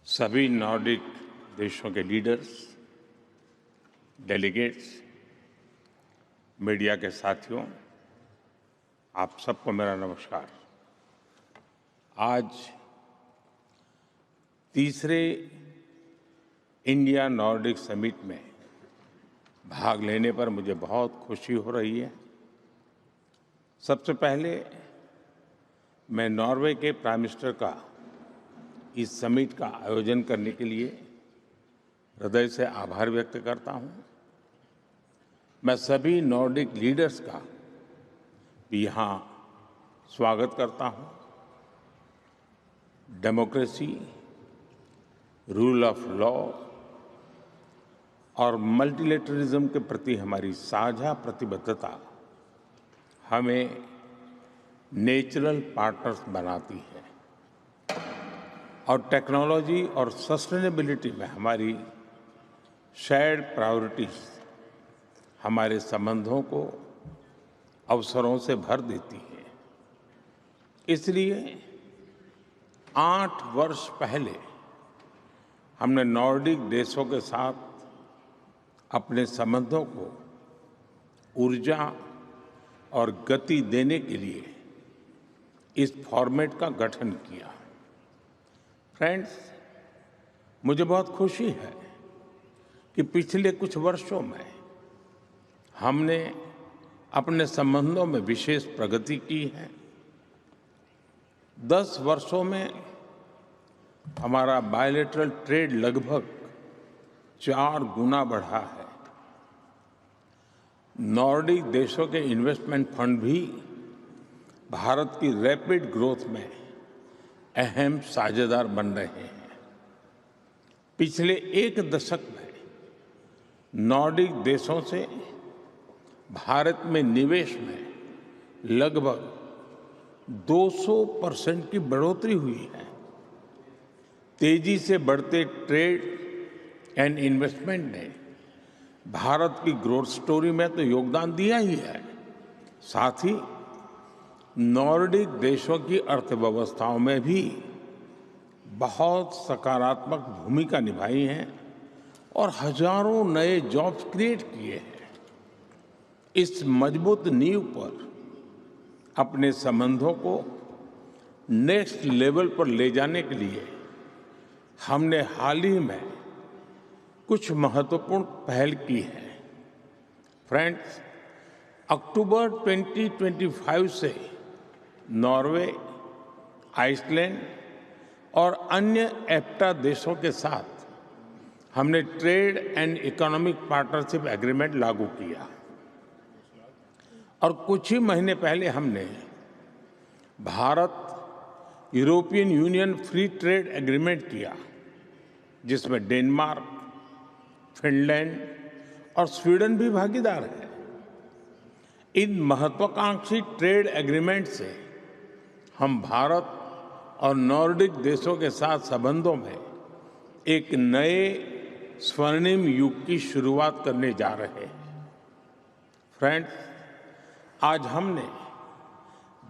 सभी नॉर्डिक देशों के लीडर्स, डेलीगेट्स, मीडिया के साथियों, आप सबको मेरा नमस्कार। आज तीसरे इंडिया नॉर्डिक समिट में भाग लेने पर मुझे बहुत खुशी हो रही है। सबसे पहले मैं नॉर्वे के प्राइम मिनिस्टर का इस समिट का आयोजन करने के लिए हृदय से आभार व्यक्त करता हूं। मैं सभी नॉर्डिक लीडर्स का भी यहाँ स्वागत करता हूं। डेमोक्रेसी, रूल ऑफ लॉ और मल्टीलेटरलिज्म के प्रति हमारी साझा प्रतिबद्धता हमें नेचुरल पार्टनर्स बनाती है और टेक्नोलॉजी और सस्टेनेबिलिटी में हमारी शेयर्ड प्रायोरिटीज हमारे संबंधों को अवसरों से भर देती है। इसलिए 8 वर्ष पहले हमने नॉर्डिक देशों के साथ अपने संबंधों को ऊर्जा और गति देने के लिए इस फॉर्मेट का गठन किया। फ्रेंड्स, मुझे बहुत खुशी है कि पिछले कुछ वर्षों में हमने अपने संबंधों में विशेष प्रगति की है। 10 वर्षों में हमारा बायलैटरल ट्रेड लगभग 4 गुना बढ़ा है। नॉर्डिक देशों के इन्वेस्टमेंट फंड भी भारत की रैपिड ग्रोथ में अहम साझेदार बन रहे हैं। पिछले 1 दशक में नॉर्डिक देशों से भारत में निवेश में लगभग 200% की बढ़ोतरी हुई है। तेजी से बढ़ते ट्रेड एंड इन्वेस्टमेंट ने भारत की ग्रोथ स्टोरी में तो योगदान दिया ही है, साथ ही नॉर्डिक देशों की अर्थव्यवस्थाओं में भी बहुत सकारात्मक भूमिका निभाई है और हजारों नए जॉब्स क्रिएट किए हैं। इस मजबूत नींव पर अपने संबंधों को नेक्स्ट लेवल पर ले जाने के लिए हमने हाल ही में कुछ महत्वपूर्ण पहल की है। फ्रेंड्स, अक्टूबर 2025 से नॉर्वे, आइसलैंड और अन्य एफ्टा देशों के साथ हमने trade and economic partnership agreement लागू किया और कुछ ही महीने पहले हमने Bharat European union free trade agreement किया, जिसमें डेनमार्क, फिनलैंड और स्वीडन भी भागीदार है। इन महत्वाकांक्षी ट्रेड एग्रीमेंट से हम भारत और नॉर्डिक देशों के साथ संबंधों में एक नए स्वर्णिम युग की शुरुआत करने जा रहे हैं। फ्रेंड्स, आज हमने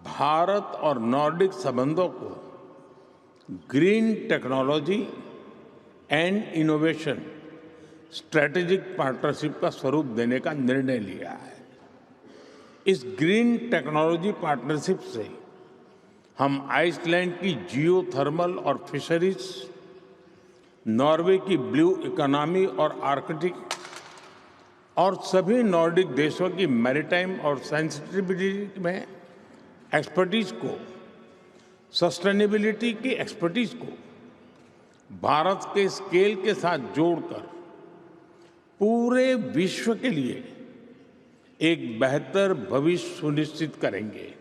भारत और नॉर्डिक संबंधों को green technology and innovation strategic partnership का स्वरूप देने का निर्णय लिया है। इस ग्रीन टेक्नोलॉजी पार्टनरशिप से हम आइसलैंड की जियोथर्मल और फिशरीज, नॉर्वे की ब्लू इकोनॉमी और आर्कटिक और सभी नॉर्डिक देशों की मैरीटाइम और सेंसिटिविटी में एक्सपर्टीज को, सस्टेनेबिलिटी की एक्सपर्टीज को भारत के स्केल के साथ जोड़कर पूरे विश्व के लिए एक बेहतर भविष्य सुनिश्चित करेंगे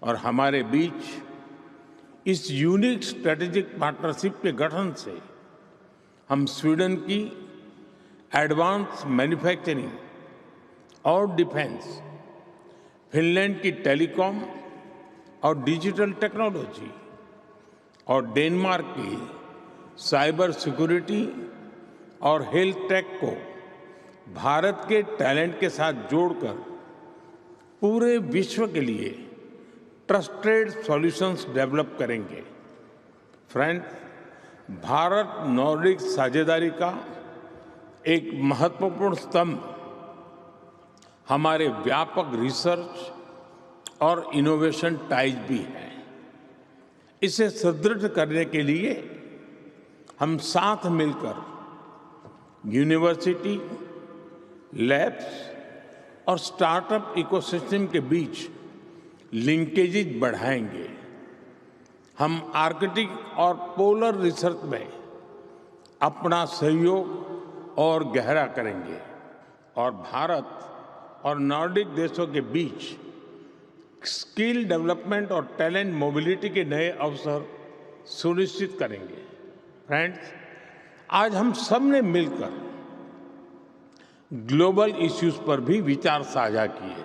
और हमारे बीच इस यूनिक स्ट्रेटेजिक पार्टनरशिप के गठन से हम स्वीडन की एडवांस मैन्युफैक्चरिंग और डिफेंस, फिनलैंड की टेलीकॉम और डिजिटल टेक्नोलॉजी और डेनमार्क की साइबर सिक्योरिटी और हेल्थ टेक को भारत के टैलेंट के साथ जोड़कर पूरे विश्व के लिए ट्रस्टेड सॉल्यूशंस डेवलप करेंगे। फ्रेंड्स, भारत नॉर्डिक साझेदारी का एक महत्वपूर्ण स्तंभ हमारे व्यापक रिसर्च और इनोवेशन टाइज भी है। इसे सुदृढ़ करने के लिए हम साथ मिलकर यूनिवर्सिटी, लैब्स और स्टार्टअप इकोसिस्टम के बीच लिंकेजेज बढ़ाएंगे। हम आर्कटिक और पोलर रिसर्च में अपना सहयोग और गहरा करेंगे और भारत और नॉर्डिक देशों के बीच स्किल डेवलपमेंट और टैलेंट मोबिलिटी के नए अवसर सुनिश्चित करेंगे। फ्रेंड्स, आज हम सब ने मिलकर ग्लोबल इश्यूज पर भी विचार साझा किए।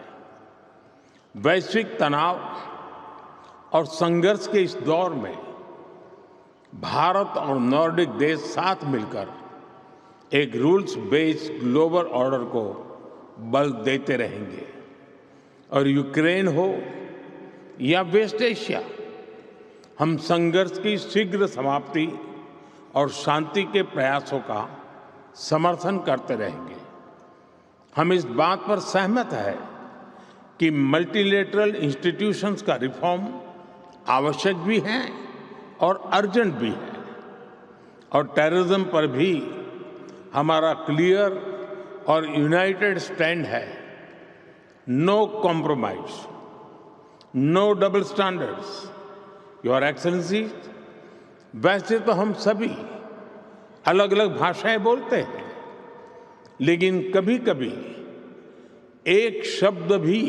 वैश्विक तनाव और संघर्ष के इस दौर में भारत और नॉर्डिक देश साथ मिलकर एक रूल्स बेस्ड ग्लोबल ऑर्डर को बल देते रहेंगे। और यूक्रेन हो या वेस्ट एशिया, हम संघर्ष की शीघ्र समाप्ति और शांति के प्रयासों का समर्थन करते रहेंगे। हम इस बात पर सहमत हैं कि मल्टीलेटरल इंस्टीट्यूशंस का रिफॉर्म आवश्यक भी है और अर्जेंट भी है। और टेररिज्म पर भी हमारा क्लियर और यूनाइटेड स्टैंड है। No compromise, no double standards. Your excellency, वैसे तो हम सभी अलग अलग भाषाएं बोलते हैं, लेकिन कभी कभी एक शब्द भी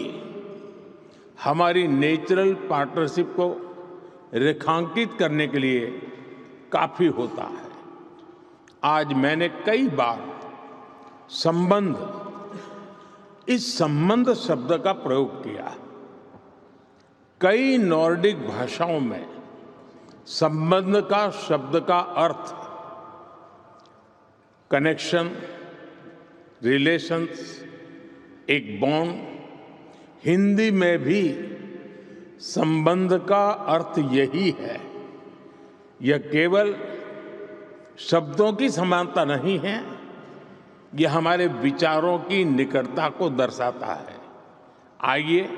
हमारी नेचुरल पार्टनरशिप को रेखांकित करने के लिए काफी होता है। आज मैंने कई बार इस संबंध शब्द का प्रयोग किया। कई नॉर्डिक भाषाओं में संबंध का शब्द का अर्थ कनेक्शन, रिलेशंस, एक बॉन्ड। हिंदी में भी संबंध का अर्थ यही है। यह केवल शब्दों की समानता नहीं है, यह हमारे विचारों की निकटता को दर्शाता है। आइए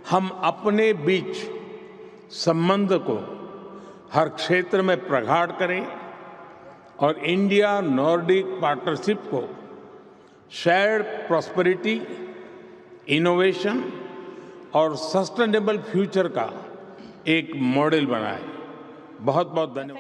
हम अपने बीच संबंध को हर क्षेत्र में प्रगाढ़ करें और इंडिया नॉर्डिक पार्टनरशिप को शेयर्ड प्रॉस्पेरिटी, इनोवेशन और सस्टेनेबल फ्यूचर का एक मॉडल बनाएं। बहुत बहुत धन्यवाद।